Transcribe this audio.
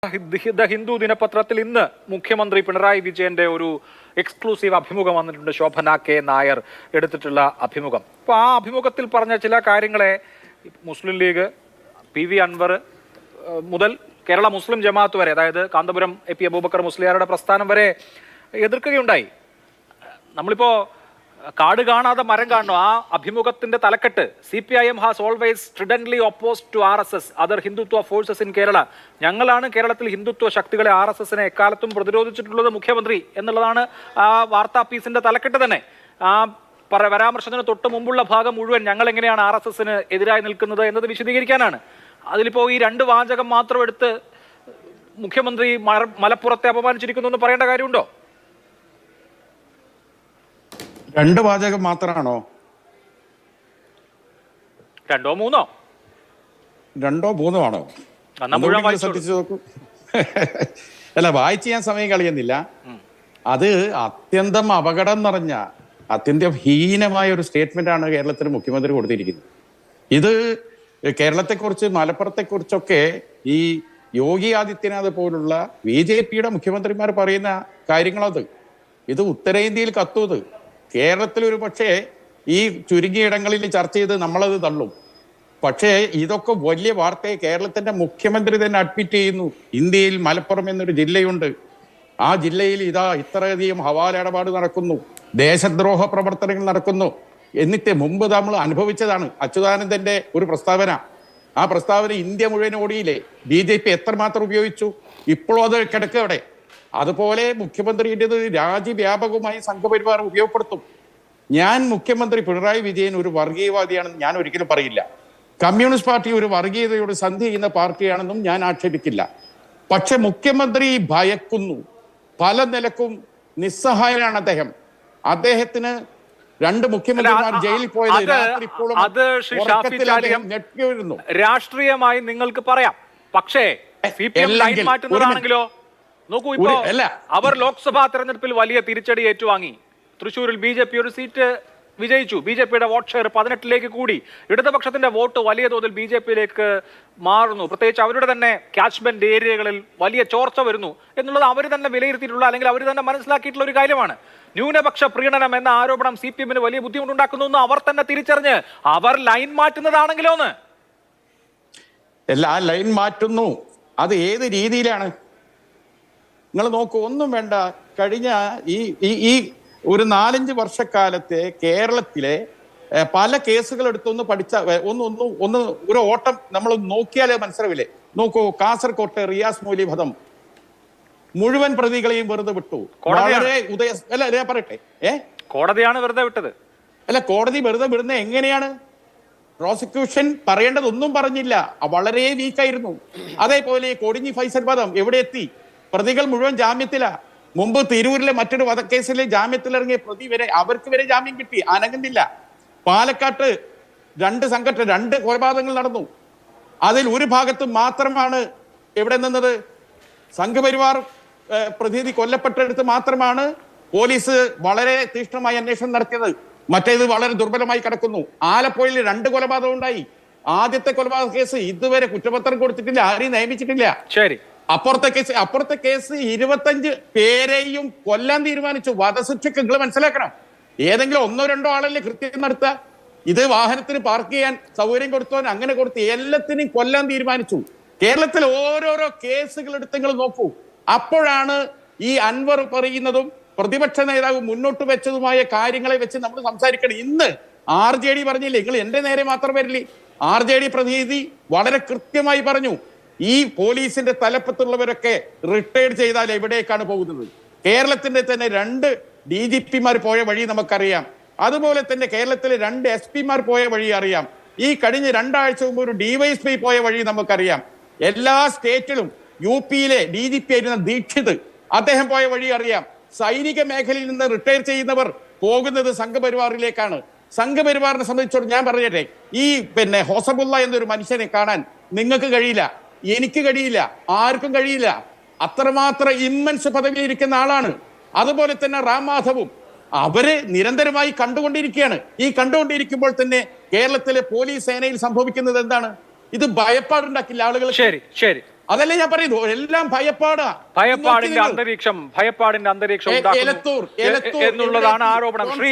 The Hindu ദിനപത്രത്തിൽ ഇന്ന് മുഖ്യമന്ത്രി പിണറായി വിജയന്റെ ഒരു എക്സ്ക്ലൂസീവ് അഭിമുഖം വന്നിട്ടുണ്ട്. ശോഭന കെ നായർ എടുത്തിട്ടുള്ള അഭിമുഖം. അപ്പോൾ ആ അഭിമുഖത്തിൽ പറഞ്ഞ ചില കാര്യങ്ങളെ മുസ്ലിം ലീഗ്, PV അൻവർ മുതൽ കേരള മുസ്ലിം ജമാഅത്ത് വരെ, അതായത് കാന്തപുരം AP അബൂബക്കർ മുസ്ലിയാരുടെ പ്രസ്ഥാനം വരെ എതിർക്കുകയുണ്ടായി. നമ്മളിപ്പോ കാട് കാണാതെ മരം കാണണം. ആ അഭിമുഖത്തിന്റെ തലക്കെട്ട് CPIM has always stridently opposed to RSS other Hindutva forces in Kerala. ഞങ്ങളാണ് കേരളത്തിൽ ഹിന്ദുത്വ ശക്തികളെ RSSനെ എക്കാലത്തും പ്രതിരോധിച്ചിട്ടുള്ളത് മുഖ്യമന്ത്രി എന്നുള്ളതാണ് ആ വാർത്താ പീസിന്റെ തലക്കെട്ട് തന്നെ. ആ പരാമർശത്തിന് തൊട്ട് മുമ്പുള്ള ഭാഗം മുഴുവൻ ഞങ്ങൾ എങ്ങനെയാണ് RSSന് എതിരായി നിൽക്കുന്നത് എന്നത് വിശദീകരിക്കാനാണ്. അതിലിപ്പോ ഈ രണ്ട് വാചകം മാത്രം എടുത്ത് മുഖ്യമന്ത്രി മലപ്പുറത്തെ അപമാനിച്ചിരിക്കുന്നു എന്ന് പറയേണ്ട കാര്യമുണ്ടോ? രണ്ട് വാചകം മാത്രമാണോ? രണ്ടോ മൂന്നോ ആണോ? ശ്രദ്ധിച്ചു നോക്കൂ. അല്ല, വായിച്ച് ഞാൻ സമയം കളയുന്നില്ല. അത് അത്യന്തം അപകടം നിറഞ്ഞ, അത്യന്തം ഹീനമായ ഒരു സ്റ്റേറ്റ്മെന്റ് ആണ് കേരളത്തിന് മുഖ്യമന്ത്രി കൊടുത്തിരിക്കുന്നത്. ഇത് കേരളത്തെക്കുറിച്ച്, മലപ്പുറത്തെക്കുറിച്ചൊക്കെ ഈ യോഗി ആദിത്യനാഥ് പോലുള്ള BJPയുടെ മുഖ്യമന്ത്രിമാർ പറയുന്ന കാര്യങ്ങളത്. ഇത് ഉത്തരേന്ത്യയിൽ കത്തൂത്. കേരളത്തിൽ ഒരു പക്ഷേ ഈ ചുരുങ്ങിയ ഇടങ്ങളിൽ ചർച്ച ചെയ്ത് നമ്മളത് തള്ളും. പക്ഷേ ഇതൊക്കെ വലിയ വാർത്തയെ കേരളത്തിന്റെ മുഖ്യമന്ത്രി തന്നെ അഡ്മിറ്റ് ചെയ്യുന്നു. ഇന്ത്യയിൽ മലപ്പുറം എന്നൊരു ജില്ലയുണ്ട്. ആ ജില്ലയിൽ ഇതാ ഇത്രയധികം ഹവാല ഇടപാട് നടക്കുന്നു, ദേശദ്രോഹ പ്രവർത്തനങ്ങൾ നടക്കുന്നു. എന്നിട്ട് മുമ്പ് നമ്മൾ അനുഭവിച്ചതാണ് അച്യുതാനന്ദന്റെ ഒരു പ്രസ്താവന. ആ പ്രസ്താവന ഇന്ത്യ മുഴുവൻ ഓടിയില്ലേ? BJP എത്രമാത്രം ഉപയോഗിച്ചു? ഇപ്പോഴും അത് കിടക്കുക അവിടെ. അതുപോലെ മുഖ്യമന്ത്രിയുടേത് രാജ്യവ്യാപകമായി സംഘപരിവാർ ഉപയോഗപ്പെടുത്തും. ഞാൻ മുഖ്യമന്ത്രി പിണറായി വിജയൻ ഒരു വർഗീയവാദിയാണെന്ന് ഞാൻ ഒരിക്കലും പറയില്ല. കമ്മ്യൂണിസ്റ്റ് പാർട്ടി ഒരു വർഗീയതയോട് സന്ധി ചെയ്യുന്ന പാർട്ടിയാണെന്നും ഞാൻ ആക്ഷേപിക്കില്ല. പക്ഷെ മുഖ്യമന്ത്രി ഭയക്കുന്നു. പല നിലക്കും നിസ്സഹായനാണ് അദ്ദേഹം. അദ്ദേഹത്തിന് രണ്ട് മുഖ്യമന്ത്രിമാർ ജയിലിൽ പോയത് രാഷ്ട്രീയമായി നിങ്ങൾക്ക് പറയാം. പക്ഷേ CPM ലൈൻ മാറ്റുന്നതാണെങ്കിലോ? നോക്കൂ, ഇപ്പോ അവർ ലോക്സഭാ തെരഞ്ഞെടുപ്പിൽ വലിയ തിരിച്ചടി ഏറ്റുവാങ്ങി. തൃശ്ശൂരിൽ BJP ഒരു സീറ്റ് വിജയിച്ചു. BJPയുടെ വോട്ട് ഷെയർ 18ലേക്ക് കൂടി. ഇടതുപക്ഷത്തിന്റെ വോട്ട് വലിയ തോതിൽ BJPയിലേക്ക് മാറുന്നു. പ്രത്യേകിച്ച് അവരുടെ തന്നെ ക്യാച്ച്മെന്റ് ഏരിയകളിൽ വലിയ ചോർച്ച വരുന്നു എന്നുള്ളത് അവർ തന്നെ വിലയിരുത്തിയിട്ടുള്ള, അല്ലെങ്കിൽ അവർ തന്നെ മനസ്സിലാക്കിയിട്ടുള്ള ഒരു കാര്യമാണ്. ന്യൂനപക്ഷ പ്രീണനം എന്ന ആരോപണം CPMന് വലിയ ബുദ്ധിമുട്ടുണ്ടാക്കുന്നു എന്ന് അവർ തന്നെ തിരിച്ചറിഞ്ഞ് അവർ ലൈൻ മാറ്റുന്നതാണെങ്കിലോന്ന്. എല്ലാ ലൈൻ മാറ്റുന്നു. അത് ഏത് രീതിയിലാണ്? നിങ്ങൾ നോക്കൂ, ഒന്നും വേണ്ട. കഴിഞ്ഞ ഈ ഒരു 4-5 വർഷക്കാലത്തെ കേരളത്തിലെ പല കേസുകൾ എടുത്തൊന്ന് പഠിച്ച ഒന്ന് ഒരു ഓട്ടം നമ്മൾ നോക്കിയാലേ മനസ്സിലാവില്ലേ? നോക്കൂ, കാസർകോട്ടെ റിയാസ് മൗലവി വധം മുഴുവൻ പ്രതികളെയും വെറുതെ വിട്ടു. വളരെ അല്ല, പറയട്ടെ, കോടതിയാണ് വെറുതെ വിട്ടത്. അല്ല, കോടതി വെറുതെ വിടുന്നത് എങ്ങനെയാണ്? പ്രോസിക്യൂഷൻ പറയേണ്ടതൊന്നും പറഞ്ഞില്ല, വളരെ വീക്കായിരുന്നു. അതേപോലെ കൊടിഞ്ഞി ഫൈസൽ വധം എവിടെ എത്തി? പ്രതികൾ മുഴുവൻ ജാമ്യത്തിലാ. മുമ്പ് തിരൂരിലെ മറ്റൊരു വധക്കേസിലെ ജാമ്യത്തിലിറങ്ങിയ പ്രതി വരെ, അവർക്ക് വരെ ജാമ്യം കിട്ടി, അനങ്ങുന്നില്ല. പാലക്കാട്ട് രണ്ട് കൊലപാതകങ്ങൾ നടന്നു. അതിൽ ഒരു ഭാഗത്ത് മാത്രമാണ് എവിടെ നിന്നത്? സംഘപരിവാർ പ്രതിനിധി കൊല്ലപ്പെട്ടെടുത്ത് മാത്രമാണ് പോലീസ് വളരെ തീക്ഷ്ണമായി അന്വേഷണം നടത്തിയത്. മറ്റേത് വളരെ ദുർബലമായി കിടക്കുന്നു. ആലപ്പുഴയിൽ 2 കൊലപാതകം ഉണ്ടായി. ആദ്യത്തെ കൊലപാതക കേസ് ഇതുവരെ കുറ്റപത്രം കൊടുത്തിട്ടില്ല, ആരെയും നിയമിച്ചിട്ടില്ല. ശരി, അപ്പുറത്തെ കേസ് 25 പേരെയും കൊല്ലാൻ തീരുമാനിച്ചു. വധശിക്ഷയ്ക്ക് നിങ്ങൾ മനസ്സിലാക്കണം. ഏതെങ്കിലും 1-2 ആളല്ലേ കൃത്യം നടത്തുക? ഇത് വാഹനത്തിന് പാർക്ക് ചെയ്യാൻ സൗകര്യം കൊടുത്തവൻ അങ്ങനെ കൊടുത്ത് എല്ലാത്തിനും കൊല്ലാൻ തീരുമാനിച്ചു. കേരളത്തിൽ ഓരോരോ കേസുകൾ എടുത്ത് നിങ്ങൾ നോക്കൂ. അപ്പോഴാണ് ഈ അൻവർ പറയുന്നതും പ്രതിപക്ഷ നേതാവ് മുന്നോട്ട് വെച്ചതുമായ കാര്യങ്ങളെ വെച്ച് നമ്മൾ സംസാരിക്കണം. ഇന്ന് RJD പറഞ്ഞില്ലേ? നിങ്ങൾ എന്റെ നേരെ മാത്രം വരില്ലേ? RJD പ്രതിനിധി വളരെ കൃത്യമായി പറഞ്ഞു, ഈ പോലീസിന്റെ തലപ്പത്തുള്ളവരൊക്കെ റിട്ടയർഡ് ചെയ്താൽ എവിടേക്കാണ് പോകുന്നത്? കേരളത്തിന്റെ തന്നെ 2 DGPമാർ പോയ വഴി നമുക്കറിയാം. അതുപോലെ തന്നെ കേരളത്തിലെ 2 SP-മാർ പോയ വഴി അറിയാം. ഈ കഴിഞ്ഞ 2 ആഴ്ച മുമ്പ് ഒരു DYSP പോയ വഴി നമുക്കറിയാം. എല്ലാ സ്റ്റേറ്റിലും UPയിലെ DGP ആയിരുന്ന ദീക്ഷിത്, അദ്ദേഹം പോയ വഴി അറിയാം. സൈനിക മേഖലയിൽ നിന്ന് റിട്ടയർ ചെയ്യുന്നവർ പോകുന്നത് സംഘപരിവാറിലേക്കാണ്. സംഘപരിവാറിനെ സംബന്ധിച്ചോട് ഞാൻ പറഞ്ഞേ, ഈ ഹൊസബുള്ള എന്നൊരു മനുഷ്യനെ കാണാൻ നിങ്ങൾക്ക് കഴിയില്ല, എനിക്ക് കഴിയില്ല, ആർക്കും കഴിയില്ല. അത്രമാത്രം ഇമ്മൻസ് പദവിയിൽ ഇരിക്കുന്ന ആളാണ്. അതുപോലെ തന്നെ റാം മാധവും അവര് നിരന്തരമായി കണ്ടുകൊണ്ടിരിക്കുകയാണ്. ഈ കണ്ടുകൊണ്ടിരിക്കുമ്പോൾ തന്നെ കേരളത്തിലെ പോലീസ് സേനയിൽ സംഭവിക്കുന്നത് എന്താണ്? ഇത് ഭയപ്പാടുണ്ടാക്കില്ല ആളുകൾ. ശരി ശരി അതല്ലേ ഞാൻ പറയുന്നു, എല്ലാം ഭയപ്പാടാ. ഭയപ്പാടിന്റെ അന്തരീക്ഷം എലത്തൂർ എന്നുള്ളതാണ് ആരോപണം. ശ്രീ